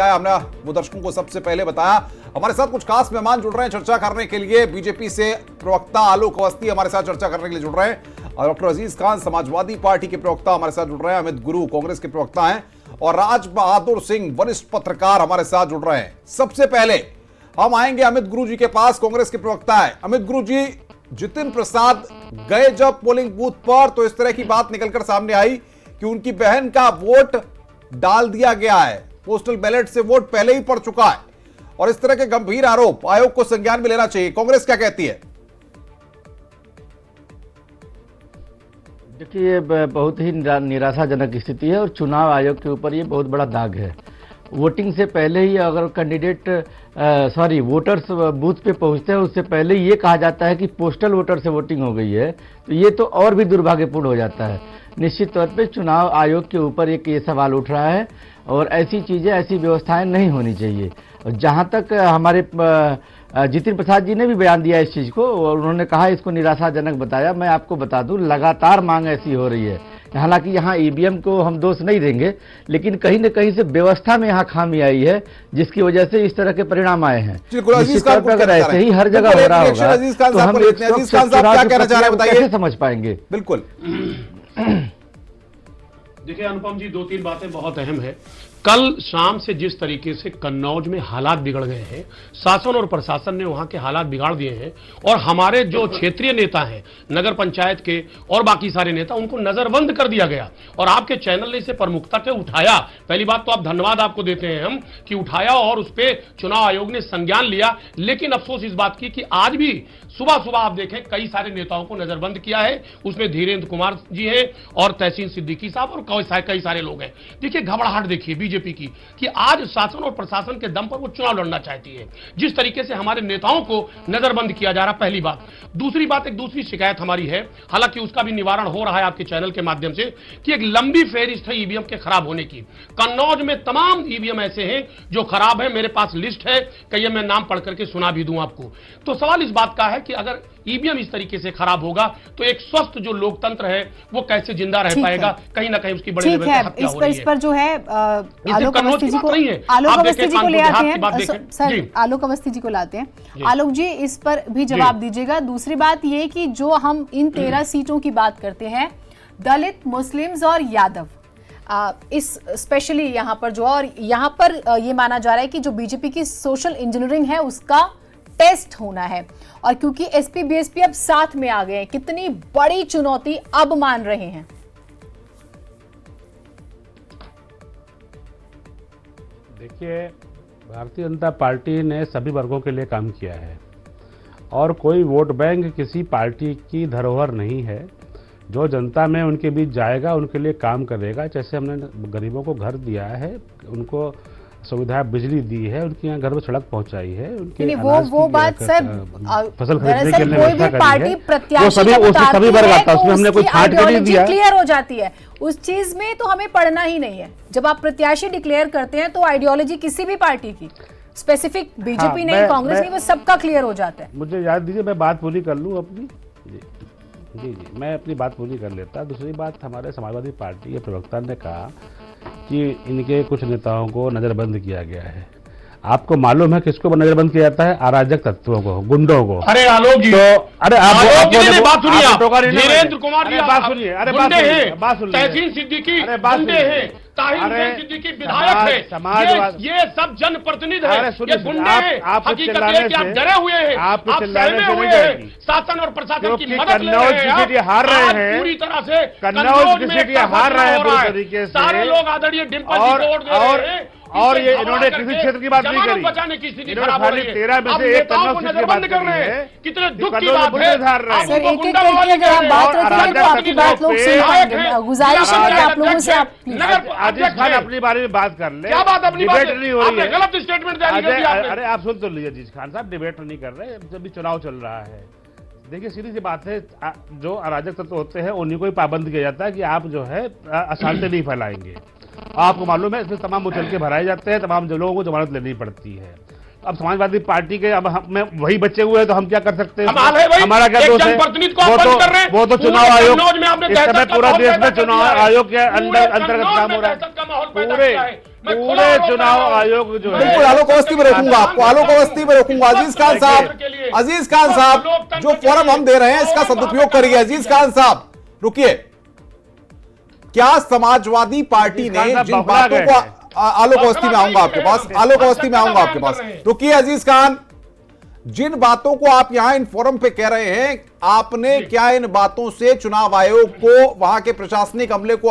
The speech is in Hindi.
बताया, हमने वो दर्शकों को सबसे पहले बताया। हमारे साथ कुछ खास मेहमान जुड़ रहे हैं चर्चा करने के लिए। बीजेपी से प्रवक्ता आलोक अवस्थी हमारे साथ चर्चा करने के लिए जुड़ रहे हैं, और डॉक्टर अजीज खान समाजवादी पार्टी के प्रवक्ता हमारे साथ जुड़ रहे हैं, अमित गुरु कांग्रेस के प्रवक्ता हैं, और राज बहादुर सिंह वरिष्ठ पत्रकार हमारे साथ जुड़ रहे हैं। सबसे पहले हम आएंगे अमित गुरु जी के पास, कांग्रेस के प्रवक्ता है। अमित गुरु जी, जितिन प्रसाद गए जब पोलिंग बूथ पर तो इस तरह की बात निकलकर सामने आई कि उनकी बहन का वोट डाल दिया गया है, पोस्टल बैलेट से वोट पहले ही पड़ चुका है, और इस तरह के गंभीर आरोप आयोग को संज्ञान में लेना चाहिए। कांग्रेस क्या कहती है? देखिए, ये बहुत ही निराशाजनक स्थिति है और चुनाव आयोग के ऊपर ये बहुत बड़ा दाग है। वोटिंग से पहले ही अगर कैंडिडेट वोटर्स बूथ पे पहुंचते हैं उससे पहले ये कहा जाता है कि पोस्टल वोटर से वोटिंग हो गई है, तो ये तो और भी दुर्भाग्यपूर्ण हो जाता है। निश्चित तौर पे चुनाव आयोग के ऊपर एक ये सवाल उठ रहा है और ऐसी चीज़ें, ऐसी व्यवस्थाएं नहीं होनी चाहिए। जहाँ तक हमारे जितिन प्रसाद जी ने भी बयान दिया इस चीज़ को, और उन्होंने कहा इसको निराशाजनक बताया। मैं आपको बता दूं, लगातार मांग ऐसी हो रही है। हालांकि यहाँ ईवीएम को हम दोष नहीं देंगे, लेकिन कहीं न कहीं से व्यवस्था में यहाँ खामी आई है, जिसकी वजह से इस तरह के परिणाम आए हैं। अगर ऐसे ही हर जगह हो रहा होगा तो हम कैसे समझ पाएंगे? बिल्कुल। देखिए अनुपम जी, 2-3 बातें बहुत अहम है। कल शाम से जिस तरीके से कन्नौज में हालात बिगड़ गए हैं, शासन और प्रशासन ने वहां के हालात बिगाड़ दिए हैं, और हमारे जो क्षेत्रीय नेता हैं, नगर पंचायत के और बाकी सारे नेता, उनको नजरबंद कर दिया गया। और आपके चैनल ने इसे प्रमुखता से उठाया। पहली बात तो आप धन्यवाद आपको देते हैं हम कि उठाया, और उस पर चुनाव आयोग ने संज्ञान लिया। लेकिन अफसोस इस बात की कि आज भी सुबह सुबह आप देखें कई सारे नेताओं को नजरबंद किया है। उसमें धीरेन्द्र कुमार जी हैं और तहसीन सिद्दीकी साहब और कई सारे लोग हैं। देखिए घबराहट देखिए बीजेपी की कि आज शासन और प्रशासन के दम पर वो चुनाव लड़ना चाहती है। जिस तरीके से हमारे नेताओं को नजरबंद किया जा रहा, पहली बात। दूसरी बात, एक दूसरी शिकायत हमारी है, हालांकि उसका भी निवारण हो रहा है आपके चैनल के माध्यम से, कि एक लंबी फेहरिस्त है ईवीएम के खराब होने की। कन्नौज में तमाम ईवीएम ऐसे हैं जो खराब है, मेरे पास लिस्ट है, कहिए मैं नाम पढ़ करके सुना भी दूं आपको। तो सवाल इस बात का है कि अगर ईवीएम इस तरीके से खराब होगा तो एक स्वस्थ जो लोकतंत्र है वो कैसे जिंदा रह पाएगा? कहीं ना कहीं उसकी बड़ी लेवल पे हत्या हो रही है। इस पर जो है आलोक अवस्थी जी को ले आते हैं सर, आलोक अवस्थी जी को लाते हैं। आलोक जी, इस पर भी जवाब दीजिएगा। दूसरी बात ये कि जो हम इन 13 सीटों की बात करते हैं, दलित, मुस्लिम्स और यादव, इस स्पेशली यहाँ पर जो, और यहाँ पर ये माना जा रहा है कि जो बीजेपी की सोशल इंजीनियरिंग है उसका टेस्ट होना है, और क्योंकि एसपी बीएसपी अब साथ में आ गए हैं, कितनी बड़ी चुनौती अब मान रहे हैं? देखिए, भारतीय जनता पार्टी ने सभी वर्गों के लिए काम किया है, और कोई वोट बैंक किसी पार्टी की धरोहर नहीं है। जो जनता में उनके बीच जाएगा उनके लिए काम करेगा। जैसे हमने गरीबों को घर दिया है, उनको सुविधा बिजली दी है, उनके यहाँ घर में सड़क पहुंचाई है, उनके वो बात सर, फसल खरीदने के लिए कोई भी पार्टी प्रत्याशी सभी वर्ग आता है, उसमें हमने कोई छाट के नहीं दिया। क्लियर हो जाती है उस चीज में, तो हमें पढ़ना ही नहीं है। जब आप प्रत्याशी डिक्लेयर करते हैं तो आइडियोलॉजी किसी भी पार्टी की, स्पेसिफिक बीजेपी नहीं, कांग्रेस नहीं, वो सबका क्लियर हो जाता है। मुझे याद दीजिए, मैं बात पूरी कर लूं अपनी। जी, मैं अपनी बात पूरी कर लेता। दूसरी बात, हमारे समाजवादी पार्टी के प्रवक्ता ने कहा कि इनके कुछ नेताओं को नजरबंद किया गया है। आपको मालूम है किसको नजरबंद किया जाता है? अराजक तत्वों को, गुंडों को। अरे आलोक जी, तो अरे आप बात सुनिए, धीरेन्द्र कुमार जी बात सुनिए, अरे बात सुनिए, तहसीन सिद्दीकी गुंडे हैं, ताहिर सिद्दीकी विधायक है, समाजवाद, ये सब जनप्रतिनिधि है, ये गुंडे हैं। हकीकत है कि आप डरे हुए हैं, आप सहमे हुए हैं, शासन और प्रशासन की मदद ले रहे हैं, हार रहे हैं पूरी तरह से। कन्नौज में हार रहे हैं पूरी तरीके से, सारे लोग आदरणीय डिम्पल जी को वोट दे रहे हैं, और ये इन्होंने किसी क्षेत्र की बात नहीं करी। बचाने की स्थिति खराब हो रही है, 13 में से एक कन्नौज की बात कर रहे हैं। कितने दुख की बात है। सर, एक एक करके अगर आप बात रखें तो आपकी बात लोग सुन पाएंगे। गुजारिश है कि आप लोगों से आप अजीज खान अपनी बारे में बात कर ले। क्या बात अपनी बात नहीं हो रही है, गलत स्टेटमेंट जारी कर दिया आपने। अरे आप सुन तो लीजिए अजीज खान साहब, डिबेट नहीं कर रहे, जब भी चुनाव चल रहा है। देखिए सीधी सी बात है, जो अराजक तत्व होते हैं उन्हीं को ही पाबंद किया जाता है कि आप जो है अशांति नहीं फैलाएंगे। आपको मालूम है इसमें तमाम मुचलके भराए जाते हैं, तमाम लोगों को जमानत लेनी पड़ती है। अब समाजवादी पार्टी के अब हम वही बचे हुए हैं, तो हम क्या कर सकते हैं? हमारा क्या दोष है? वो तो चुनाव आयोग, इस समय पूरा देश में चुनाव आयोग के अंतर्गत काम हो रहा है। पूरे पूरे चुनाव आयोग जो है, बिल्कुल आलोक अवस्थी में रोकूंगा आपको, आलोक अवस्थी में रोकूंगा। अजीज खान साहब जो फोरम हम दे रहे हैं इसका सदुपयोग करिए। अजीज खान साहब रुकिए, क्या समाजवादी पार्टी ने जिन बातों को, आलोक अवस्थी में आऊंगा आपके पास, आलोक अवस्थी में आऊंगा आपके पास, रुकिए अजीज खान, जिन बातों को आप यहां इन फोरम पे कह रहे हैं, आपने क्या इन बातों से चुनाव आयोग को, वहां के प्रशासनिक अमले को